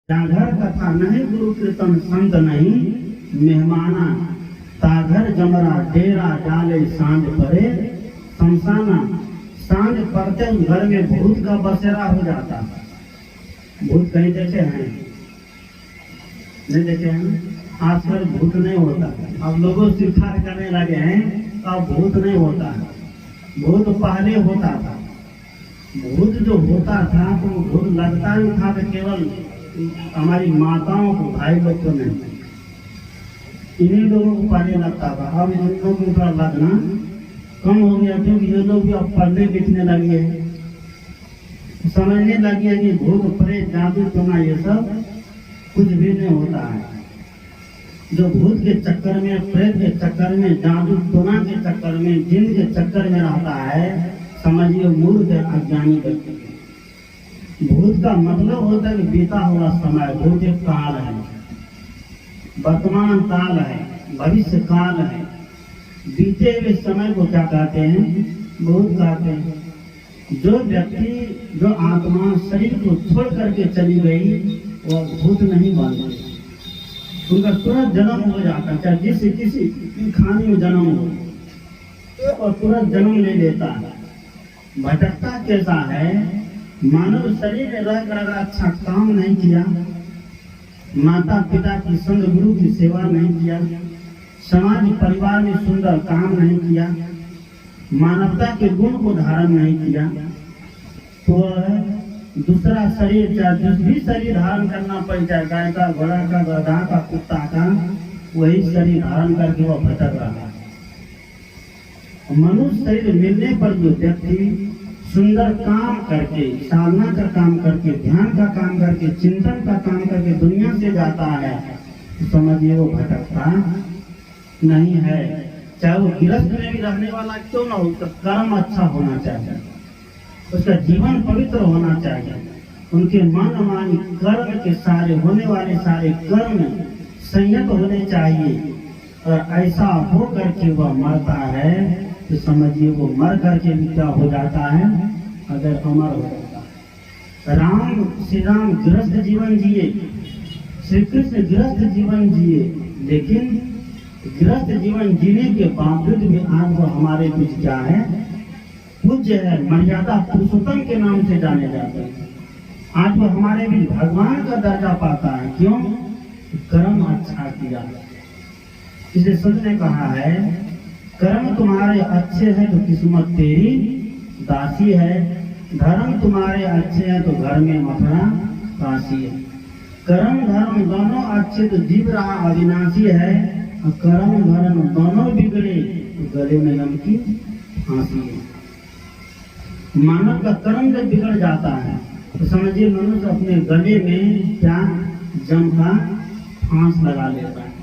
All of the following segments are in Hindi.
जाघर कथा नहीं गुरु कीर्तन संत नहीं मेहमाना ताघर जमरा डेरा डाले सांझ परे शमशाना सांझ पड़ते उस घर में भूत का बसेरा हो जाता। भूत कहीं देखे हैं? नहीं देखे हैं। आजकल भूत नहीं होता। अब लोगों स्वीकार करने लगे हैं अब भूत नहीं होता है। भूत पहले होता था। भूत जो होता था तो भूत लगता ही था कि केवल हमारी माताओं को भाई लोग को नहीं, इन्हीं लोगों को पढ़ने लगता था। अब इन लोगों को थोड़ा लगना कम हो गया क्योंकि ये लोग भी अब पढ़ने लिखने लगे हैं, समझने लगे हैं कि भूत प्रेत जादू टोना ये सब कुछ भी नहीं होता है। जो भूत के चक्कर में, प्रेत के चक्कर में, जादू टोना के चक्कर में, जिन के चक्कर में रहता है, समझिए मूर्ख है, अज्ञानी व्यक्ति। भूत का मतलब होता है कि बीता हुआ समय। भूत एक काल है, वर्तमान काल है, भविष्य काल है। बीते हुए समय को क्या कहते हैं? भूत कहते हैं। जो व्यक्ति, जो आत्मा शरीर को छोड़ करके चली गई वह भूत नहीं बनती। उनका तुरंत जन्म हो जाता है, चाहे किसी खाने में जन्म हो और तुरंत जन्म ले लेता है। भटकता कैसा है? मानव शरीर में रहकर अगर अच्छा काम नहीं किया, माता पिता की संग गुरु की सेवा नहीं किया, समाज परिवार में सुंदर काम नहीं किया, मानवता के गुण को धारण नहीं किया, तो दूसरा शरीर, चाहे जिस भी शरीर धारण करना पड़ जाए, गाय का, घोड़ा का, गधा का, कुत्ता का, वही शरीर धारण करके वह भटक रहा है। मनुष्य शरीर मिलने पर जो व्यक्ति सुंदर काम करके, साधना का काम करके, ध्यान का काम करके, चिंतन का काम करके दुनिया से जाता है, तो समझिए वो भटकता नहीं है। चाहे वो गृहस्थ में भी रहने वाला क्यों ना हो, उसका कर्म अच्छा होना चाहिए, उसका जीवन पवित्र होना चाहिए, उनके मन मानी कर्म के सारे होने वाले सारे कर्म संयत होने चाहिए। और ऐसा हो करके वह मरता है तो समझिए वो मर करके भी क्या हो जाता है? अगर अमर हो जाता है। श्री राम गृहस्थ जीवन जिए, श्री कृष्ण गृहस्थ जीवन जिए, लेकिन गृहस्थ जीवन जीने के बावजूद भी आज वो हमारे बीच क्या है? पूज्य है, मर्यादा पुरुषोत्तम के नाम से जाने जाते हैं। आज वो हमारे बीच भगवान का दर्जा पाता है। क्यों? कर्म अच्छा किया। इसलिए संत ने कहा है, कर्म तुम्हारे अच्छे हैं तो किस्मत तेरी दासी है, धर्म तुम्हारे अच्छे हैं तो घर में मथुरा काशी है। कर्म धर्म दोनों अच्छे तो जीव रहा अविनाशी है, और कर्म धर्म दोनों बिगड़े तो गले में यम की फांसी है। मानव का कर्म जब बिगड़ जाता है तो समझिए मनुष्य अपने गले में क्या जम का फांस लगा लेता है।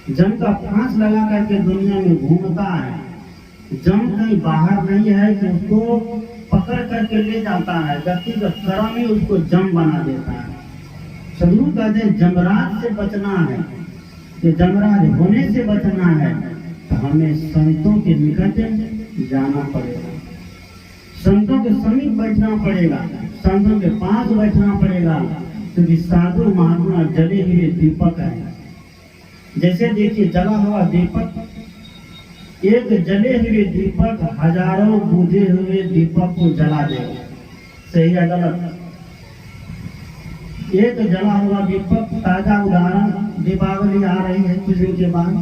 जम का फांस लगा करके दुनिया में घूमता है। जम कहीं बाहर नहीं है कि उसको पकड़ करके ले जाता है, व्यक्तिगत कर्म ही उसको जम बना देता है। सदगुरु कहते हैं जमराज से बचना है, कि जमराज होने से बचना है तो हमें संतों के निकट जाना पड़ेगा, संतों के समीप बैठना पड़ेगा, संतों के पास बैठना पड़ेगा, क्योंकि साधु महात्मा जले हुए दीपक है। जैसे देखिए जला हुआ दीपक, एक जले हुए दीपक हजारों बुझे हुए दीपक को जला देगा। सही है गलत? एक जला हुआ दीपक, ताजा उदाहरण दीपावली आ रही है कुछ दिन के बाद।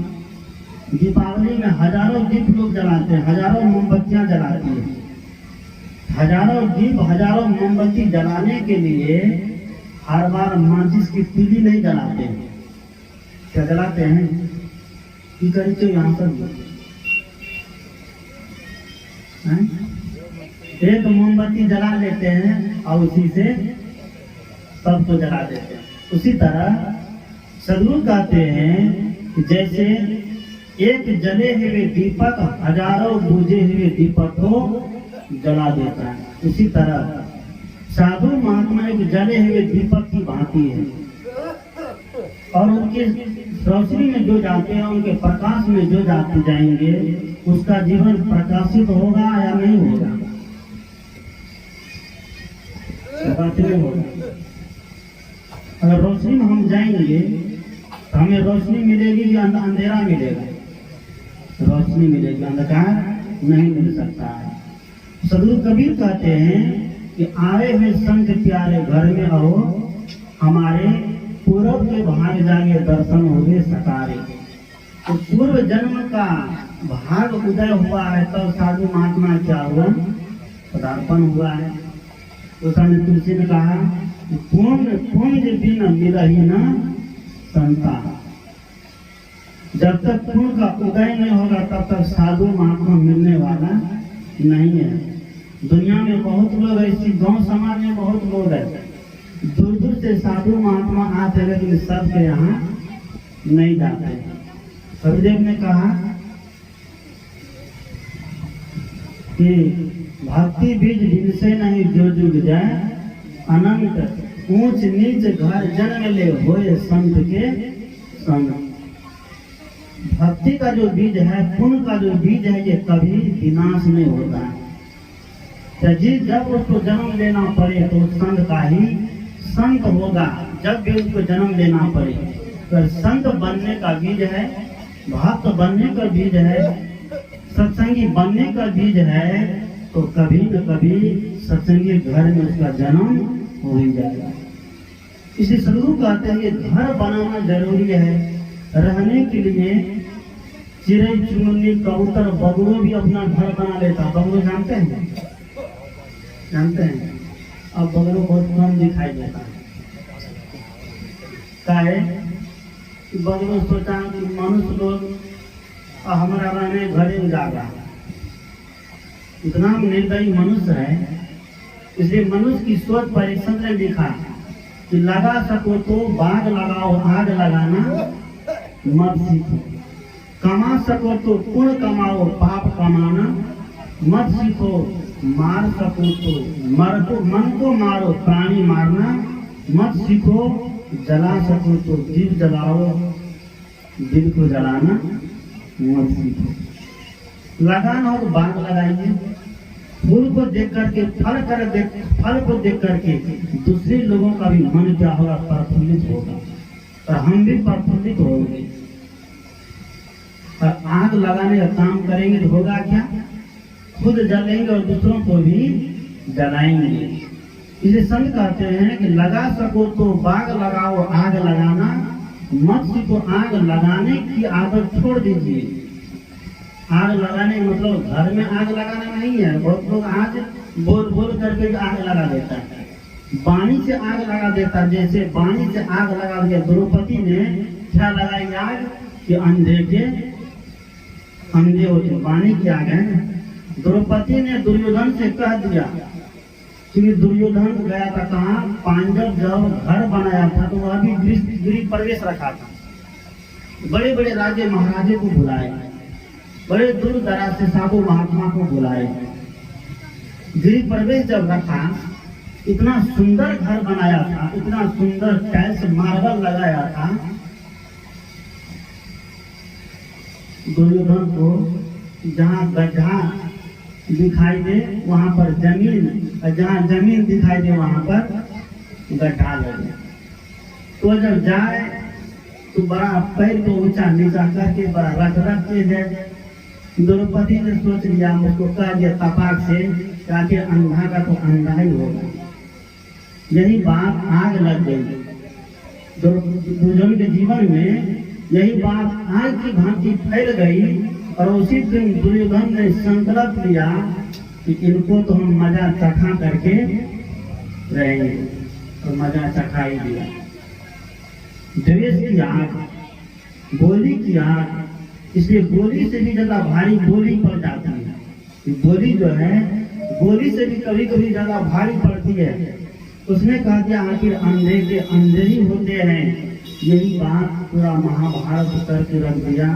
दीपावली में हजारों दीप लोग जलाते हैं, हजारों मोमबत्तियां जलाती हैं। हजारों दीप, हजारों मोमबत्ती जलाने के लिए हर बार माचिस की तीली नहीं जलाते हैं। क्या जलाते हैं? की करी तो यहाँ पर एक मोमबत्ती जला लेते हैं और उसी से सबको जला देते हैं। उसी तरह सदगुरु कहते हैं कि जैसे एक जले हुए दीपक हजारों बुझे हुए दीपक को जला देता है, उसी तरह साधु महात्मा एक जले हुए दीपक की भांति है। और उनके रोशनी में जो जाते हैं, उनके प्रकाश में जो जाते जाएंगे, उसका जीवन प्रकाशित होगा या नहीं होगा? प्रकाशित नहीं होगा। अगर रोशनी में हम जाएंगे तो हमें रोशनी मिलेगी या अंधेरा मिलेगा? रोशनी मिलेगी, अंधकार नहीं मिल सकता है। सदगुरु कबीर कहते हैं कि आए हैं संत प्यारे घर में आओ, हमारे पूर्व के भाग जागे दर्शन हो गए सकारे। तो पूर्व जन्म का भाग उदय हुआ है तब साधु महात्मा क्या हुआ? पदार्पण हुआ है। तो स्वामी तुलसी ने कहा पुण्य बिन मिलहि न संता। जब तक पुण्य का उदय नहीं होगा तब तक साधु महात्मा मिलने वाला नहीं है। दुनिया में बहुत लोग है, इसी गांव समाज में बहुत लोग है, दूर दूर से साधु महात्मा आते, लेकिन सबके यहाँ नहीं जाते। कबीरदेव ने कहा कि भक्ति बीज जिनसे नहीं जो जुग जाए, अनंत ऊंच नीच घर जन्म ले होए संत के संग। भक्ति का जो बीज है, पुण्य का जो बीज है, ये कभी विनाश नहीं होता है। जब उसको जन्म लेना पड़े तो संत का ही संत होगा। जब भी उसको जन्म लेना पड़े तो संत बनने का बीज है, भक्त बनने का बीज है, सत्संगी बनने का बीज है, तो कभी न कभी सत्संगी घर में उसका जन्म हो ही जाएगा। इसी सदगुरु कहते हैं कि घर बनाना जरूरी है। रहने के लिए चिड़ै चुनमुनी कबूतर बगुलो भी अपना घर बना लेता। बगुलो जानते हैं? जानते हैं? अब बगुलो बहुत कम दिखाई देता है। काहे? बगुलो सोचा कि मनुष्य लोग हमारा रहने घरे उजागा, इतना निर्दयी मनुष्य है। इसलिए मनुष्य की सोच परीक्षण ने लिखा कि लगा सको तो बाग लगाओ, आग लगाना मत सीखो। कमा सको तो पुण्य कमाओ, पाप कमाना मत सीखो। मार सको तो मन को मारो, प्राणी मारना मत सीखो। जला सको तो दीप जलाओ, दिल को जलाना मत सीखो। लगान और बाग लगाइए। फूल को देख करके फल को देख करके दूसरे लोगों का भी मन क्या होगा? प्रफुल्लित होगा, और हम भी प्रफुल्लित होंगे। और आग लगाने का काम करेंगे तो होगा क्या? खुद जलेंगे और दूसरों को भी जलाएंगे। इसे संत कहते हैं कि लगा सको तो बाग लगाओ, आग लगाना मत सीखो। आग लगाने की आदत छोड़ दीजिए। आग लगाने मतलब घर में आग लगाना नहीं है। बहुत लोग आज बोल करके आग लगा देता है, वाणी से आग लगा देता है। जैसे वाणी से आग लगा दिया, द्रौपदी ने क्या लगाई आग कि अंधे होते, वाणी की आग है। द्रौपदी ने दुर्योधन से कह दिया, क्योंकि दुर्योधन गया था कहाँ? पांडव जब घर बनाया था तो वह भी गृह प्रवेश रखा था। बड़े बड़े राजे महाराजे को बुलाए, बड़े दूर दराज से साधु महात्मा को बुलाए। गृह प्रवेश जब रखा, इतना सुंदर घर बनाया था, इतना सुंदर टाइल्स मार्बल लगाया था। दुर्योधन को जहाँ गड्ढा दिखाई दे वहां पर जमीन, और जहाँ जमीन दिखाई दे वहां पर गड्ढा लगे। तो जब जाए तो बड़ा पैर को ऊंचा नीचा करके बड़ा रख के जाए। द्रौपदी ने सोच लिया, मुझको कह दिया तपाक से, ताकि अंधा का तो अंधा ही होगा। यही बात आग लग गई दुर्योधन के जीवन में। यही बात आग की भांति फैल गई, और उसी दिन दुर्योधन ने संकल्प लिया कि इनको तो हम मजा चखा करके रहेंगे, और मजा चखा ही दिया। द्वेष की आग, बोली की आग, इसलिए बोली से भी ज्यादा भारी बोली पड़ जाती है। बोली जो है, बोली से भी कभी कभी ज्यादा भारी पड़ती है। उसने कहा दिया आखिर अंधे के अंधे ही होते हैं। यही बात पूरा महाभारत करके रख दिया।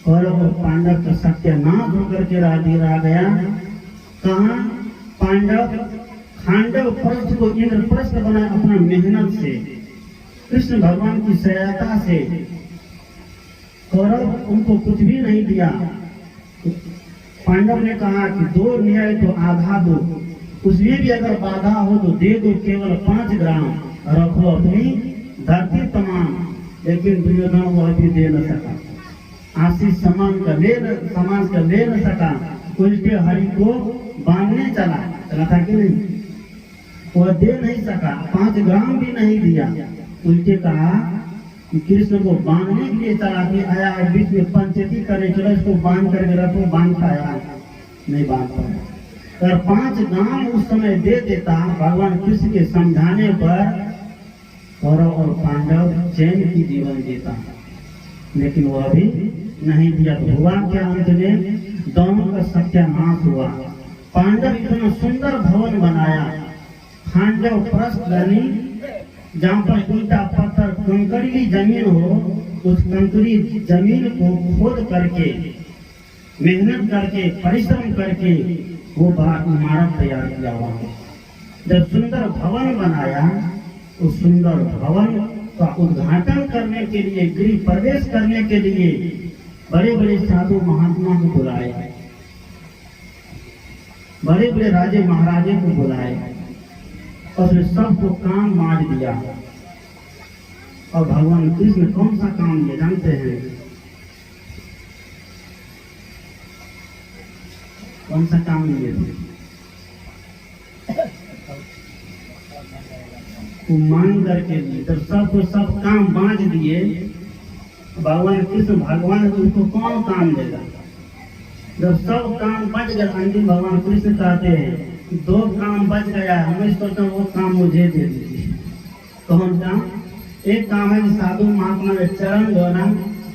कौरव और पांडव का सत्यानाश होकर के रह गया। कहाँ? पांडव खांडव प्रस्थ को इंद्रप्रस्थ बना अपना मेहनत से, कृष्ण भगवान की सहायता से। कौरव उनको कुछ भी नहीं दिया। पांडव ने कहा कि 2 न्याय तो आधा दो, उसमें भी अगर बाधा हो तो दे दो, केवल 5 ग्राम रखो अपनी धरती तमाम, लेकिन दुर्योधन वह भी दे न सका। आशीष समाज का ले न सका। उल्टे हरि को बांधने चला था कि नहीं, वह दे नहीं सका, 5 ग्राम भी नहीं दिया। उल्टे कहा कि कृष्ण को बांधने के लिए चला के आया है, बीच में पंचायती करे, चलो इसको बांध करके रखो, बांध पाया नहीं, बांध पाया। अगर 5 ग्राम उस समय दे देता भगवान कृष्ण के समझाने पर, कौरव और पांडव चैन की जीवन जीता, लेकिन वह भी नहीं दिया। तो हुआ क्या, अंत में दोनों का सत्यानाश हुआ। पांडव इतना सुंदर भवन बनाया, खांडव प्रस्थ बनी, जहाँ पर ईंटा पत्थर कंकरीली जमीन हो, उस कंकरी जमीन को खोद करके, मेहनत करके, परिश्रम करके वो बड़ा इमारत तैयार किया हुआ। जब सुंदर भवन बनाया, उस सुंदर भवन का उद्घाटन करने के लिए, गृह प्रवेश करने के लिए बड़े बड़े साधु महात्मा को बुलाए, बड़े बड़े राजे महाराजे को बुलाए, और सबको काम बांट दिया। और भगवान कृष्ण कौन सा काम ये जानते हैं? कौन सा काम लिए थे? वो मांग करके लिए, जब सबको सब काम बांट दिए, भगवान कृष्ण भगवान उनको कौन काम देगा? जब सब काम बच गए, अंतिम भगवान कृष्ण कहते हैं 2 काम बच गया, हमें सोचता वो काम मुझे दे दीजिए। कौन काम? एक काम है कि साधु महात्मा के चरण धोना,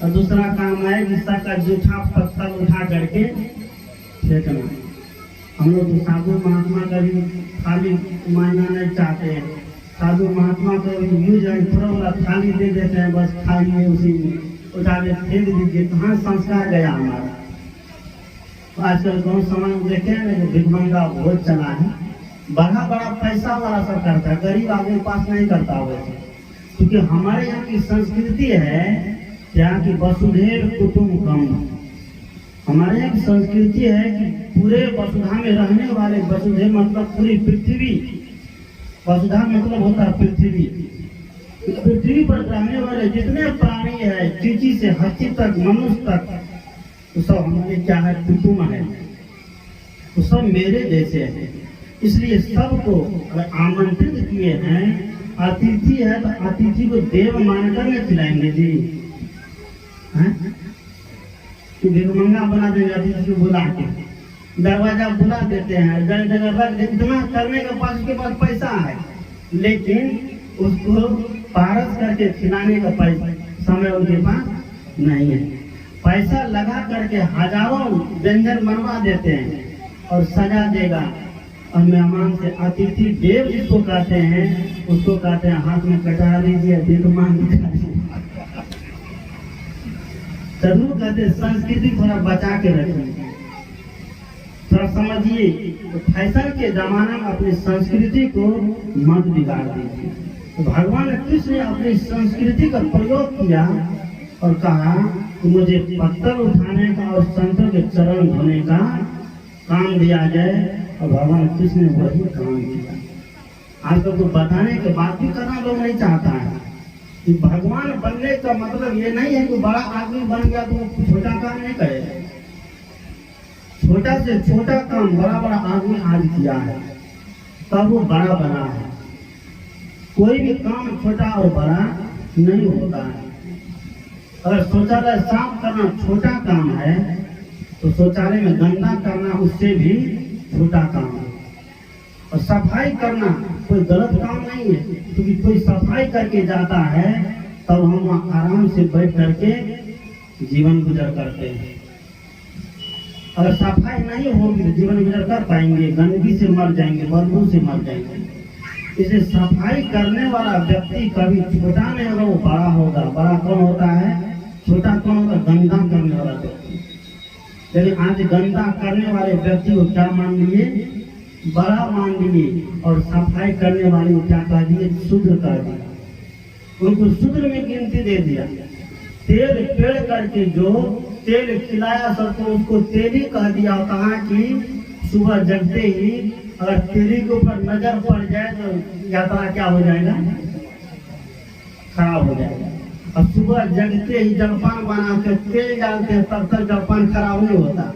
और दूसरा काम है कि सबका जूठा पत्थर उठा करके फेंकना। हम लोग तो साधु महात्मा का भी खाली मानना नहीं चाहते हैं। साधु महात्मा को यूज एंड थ्रो वाला थाली दे देते हैं, बस खाइए, उसी उठा के फेंक दीजिए। कहाँ संस्कार गया हमारा? आजकल गाँव समाज देखे हैं, भिखमंगा बहुत चला है, बड़ा बड़ा पैसा वाला सब करता है, गरीब आदमी पास नहीं करता वैसे। क्योंकि हमारे यहाँ की संस्कृति है क्या कि वसुधैव कुटुम्बकम। हमारे यहाँ की संस्कृति है कि पूरे वसुधा में रहने वाले, वसुधैव मतलब पूरी पृथ्वी, वसुधा मतलब होता है पृथ्वी। पृथ्वी पर रहने वाले जितने प्राणी है, चींटी से हाथी तक, मनुष्य तक, तो सब हमारे क्या है, कुटुंब है, तो सब मेरे जैसे हैं। इसलिए सबको आमंत्रित किए हैं। अतिथि है तो अतिथि को देव मानकर नहीं खिलाएंगे जी, कि भिखमंगा बना देंगे अतिथि को बुला के, दरवाजा बुला देते हैं, जगह जगह रख देते, इतना करने के पास उसके पास पैसा है, लेकिन उसको पारस करके खिलाने का पैसा समय उनके पास नहीं है। पैसा लगा करके हजारों व्यंजन बनवा देते हैं और सजा देगा, और मेहमान से अतिथि देव जिसको कहते हैं, उसको कहते हैं हाथ में कटा लीजिए, भिखमान दिखा दीजिए। जरूर कहते संस्कृति थोड़ा बचा के रखिए, थोड़ा समझिए। तो फैशन के जमाना में अपनी संस्कृति को मत बिगाड़ दीजिए। तो भगवान कृष्ण ने अपनी संस्कृति का प्रयोग किया और कहा कि मुझे पत्थर उठाने का और संतों के चरण धोने का काम दिया जाए, और भगवान कृष्ण ने वही काम किया। आजकल तो बताने के बाद भी करना लोग नहीं चाहता है। कि भगवान बनने का मतलब ये नहीं है कि बड़ा आदमी बन गया तो वो छोटा काम नहीं करेगा। छोटा से छोटा काम बड़ा बड़ा आदमी आज किया है, तब वो बड़ा बना है। कोई भी काम छोटा और बड़ा नहीं होता है। अगर शौचालय साफ करना छोटा काम है, तो शौचालय में गंदा करना उससे भी छोटा काम है। और सफाई करना कोई गलत काम नहीं है, क्योंकि कोई सफाई करके जाता है तब हम आराम से बैठ करके जीवन गुजर करते हैं। अगर सफाई नहीं होगी तो जीवन गुजर कर पाएंगे? गंदगी से मर जाएंगे, बदबू से मर जाएंगे। इसे सफाई करने वाला व्यक्ति कभी छोटा नहीं होगा, वो बड़ा होगा। बड़ा कौन होता है? छोटा कौन होता? गंदा करने वाला व्यक्ति। लेकिन आज गंदा करने वाले व्यक्ति को क्या मान लिए? बड़ा मान लिए, और सफाई करने वाले को क्या कह दिए? शूद्र कर दिया। उनको शूद्र में गिनती दे दिया। तेल पेड़ करके जो तेल खिलाया सबको, उसको तेली कह दिया। कहा कि सुबह जगते ही अगर तेली के ऊपर नजर पड़ जाए तो यात्रा क्या हो जाएगा? खराब हो जाएगा। और सुबह जगते ही जलपान बनाते तेल डालते हैं तब तक जलपान खराब नहीं होता,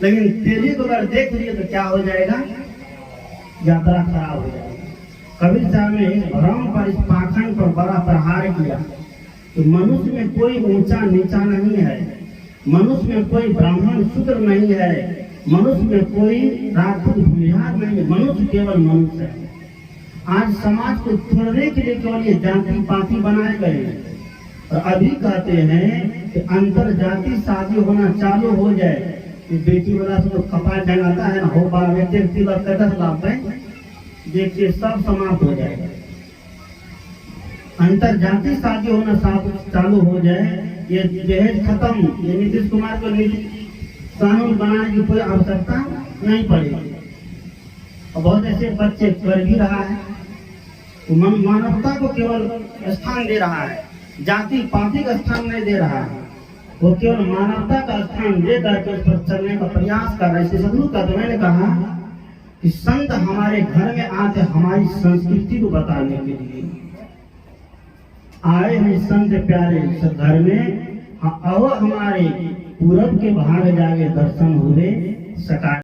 लेकिन तेली को अगर देख लिए तो क्या हो जाएगा, यात्रा खराब हो जाएगी। कबीर साहब ने इस भ्रम पर, इस पाखंड पर बड़ा प्रहार किया कि मनुष्य में कोई ऊंचा नीचा नहीं है, मनुष्य में कोई ब्राह्मण शूद्र नहीं है, मनुष्य में कोई राजपूत भूमिहार नहीं है, मनुष्य केवल मनुष्य है। आज समाज को तोड़ने के लिए केवल ये जाति पाति बनाए गए हैं। और अभी कहते हैं कि अंतर जाति शादी होना चालू हो जाए, बेटी वाला से तो कपाल डंगाता है ना, हो बार व्यक्ति लाभ है, देखिए सब समाप्त हो जाएगा। अंतर जाति शादी होना चालू हो जाए, ये दहेज खत्म, ये नीतीश कुमार को कानून बनाने की कोई आवश्यकता नहीं पड़ेगी। और बहुत ऐसे बच्चे कर भी रहा है, तो मानवता को केवल स्थान दे रहा है, जाति पाति का स्थान नहीं दे रहा है, वो केवल मानवता का स्थान दे करके उस पर चलने का प्रयास कर रहे हैं। सदगुरु का तो मैंने कहा कि संत हमारे घर में आते हमारी संस्कृति को बताने के लिए आए हैं। संत प्यारे इस घर में और हमारे पूरब के भाग जाके दर्शन हुए सका।